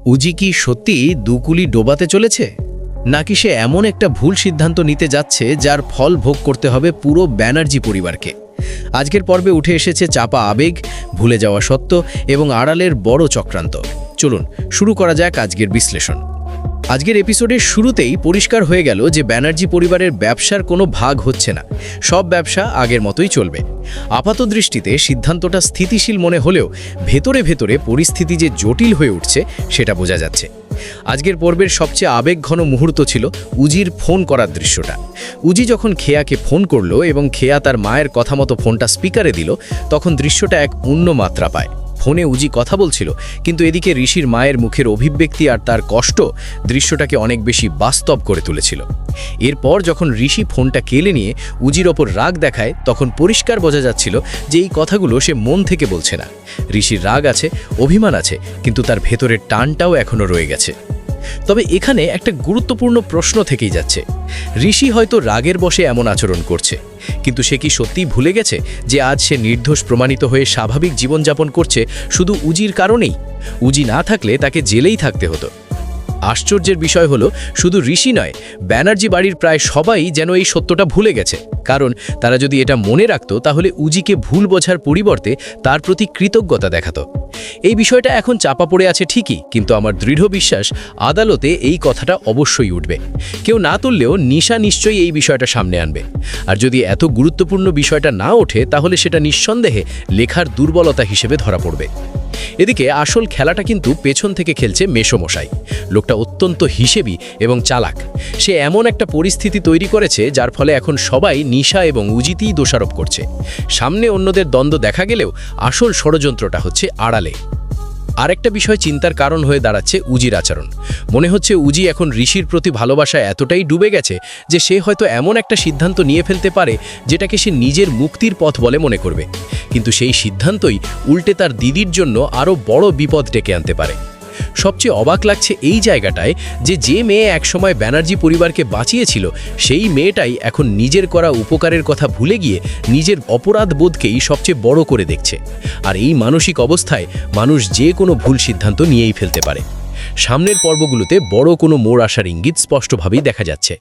উজি কি সত্যি দুকুলি ডোবাতে চলেছে, নাকি সে এমন একটা ভুল সিদ্ধান্ত নিতে যাচ্ছে যার ফল ভোগ করতে হবে পুরো ব্যানার্জি পরিবারকে? আজকের পর্বে উঠে এসেছে চাপা আবেগ, ভুলে যাওয়া সত্য এবং আড়ালের বড় চক্রান্ত। চলুন শুরু করা যাক আজকের বিশ্লেষণ। আজকের এপিসোডের শুরুতেই পরিষ্কার হয়ে গেল যে ব্যানার্জি পরিবারের ব্যবসার কোনো ভাগ হচ্ছে না, সব ব্যবসা আগের মতোই চলবে। আপাতদৃষ্টিতে সিদ্ধান্তটা স্থিতিশীল মনে হলেও ভেতরে ভেতরে পরিস্থিতি যে জটিল হয়ে উঠছে সেটা বোঝা যাচ্ছে। আজকের পর্বের সবচেয়ে আবেগঘন মুহূর্ত ছিল উজির ফোন করার দৃশ্যটা। উজি যখন খেয়াকে ফোন করলো এবং খেয়া তার মায়ের কথা মতো ফোনটা স্পিকারে দিল, তখন দৃশ্যটা এক অন্য মাত্রা পায়। ফোনে উজি কথা বলছিল, কিন্তু এদিকে ঋষির মায়ের মুখের অভিব্যক্তি আর তার কষ্ট দৃশ্যটাকে অনেক বেশি বাস্তব করে তুলেছিল। এরপর যখন ঋষি ফোনটা কেড়ে নিয়ে উজির ওপর রাগ দেখায়, তখন পরিষ্কার বোঝা যাচ্ছিল যে এই কথাগুলো সে মন থেকে বলছে না। ঋষির রাগ আছে, অভিমান আছে, কিন্তু তার ভেতরের টানটাও এখনও রয়ে গেছে। তবে এখানে একটা গুরুত্বপূর্ণ প্রশ্ন থেকেই যাচ্ছে। ঋষি হয়তো রাগের বশে এমন আচরণ করছে, কিন্তু সে কি সত্যিই ভুলে গেছে যে আজ সে নির্দোষ প্রমাণিত হয়ে স্বাভাবিক জীবনযাপন করছে শুধু উজির কারণেই? উজি না থাকলে তাকে জেলেই থাকতে হতো। আশ্চর্যের বিষয় হলো, শুধু ঋষি নয়, ব্যানার্জি বাড়ির প্রায় সবাই যেন এই সত্যটা ভুলে গেছে। কারণ তারা যদি এটা মনে রাখত, তাহলে উজিকে ভুল বোঝার পরিবর্তে তার প্রতি কৃতজ্ঞতা দেখাতো। এই বিষয়টা এখন চাপা পড়ে আছে ঠিকই, কিন্তু আমার দৃঢ় বিশ্বাস আদালতে এই কথাটা অবশ্যই উঠবে। কেউ না তুললেও নিশা নিশ্চয়ই এই বিষয়টা সামনে আনবে। আর যদি এত গুরুত্বপূর্ণ বিষয়টা না ওঠে, তাহলে সেটা নিঃসন্দেহে লেখার দুর্বলতা হিসেবে ধরা পড়বে। এদিকে আসল খেলাটা কিন্তু পেছন থেকে খেলছে মেসোমশাই। লোকটা অত্যন্ত হিসেবি এবং চালাক। সে এমন একটা পরিস্থিতি তৈরি করেছে যার ফলে এখন সবাই নিশা এবং উজিতেই দোষারোপ করছে। সামনে অন্যদের দ্বন্দ্ব দেখা গেলেও আসল ষড়যন্ত্রটা হচ্ছে আড়ালে। আরেকটা বিষয় চিন্তার কারণ হয়ে দাঁড়াচ্ছে উজির আচরণ। মনে হচ্ছে উজি এখন ঋষির প্রতি ভালোবাসায় এতটাই ডুবে গেছে যে সে হয়তো এমন একটা সিদ্ধান্ত নিয়ে ফেলতে পারে যেটাকে সে নিজের মুক্তির পথ বলে মনে করবে। কিন্তু সেই সিদ্ধান্তই উল্টে তার দিদির জন্য আরও বড় বিপদ ডেকে আনতে পারে। সবচেয়ে অবাক লাগছে এই জায়গাটায় যে মেয়ে একসময় ব্যানার্জি পরিবারকে বাঁচিয়েছিল, সেই মেয়েটাই এখন নিজের করা উপকারের কথা ভুলে গিয়ে নিজের অপরাধ বোধকেই সবচেয়ে বড় করে দেখছে। আর এই মানসিক অবস্থায় মানুষ যে কোনো ভুল সিদ্ধান্ত নিয়েই ফেলতে পারে। সামনের পর্বগুলোতে বড় কোনো মোড় আসার ইঙ্গিত স্পষ্টভাবেই দেখা যাচ্ছে।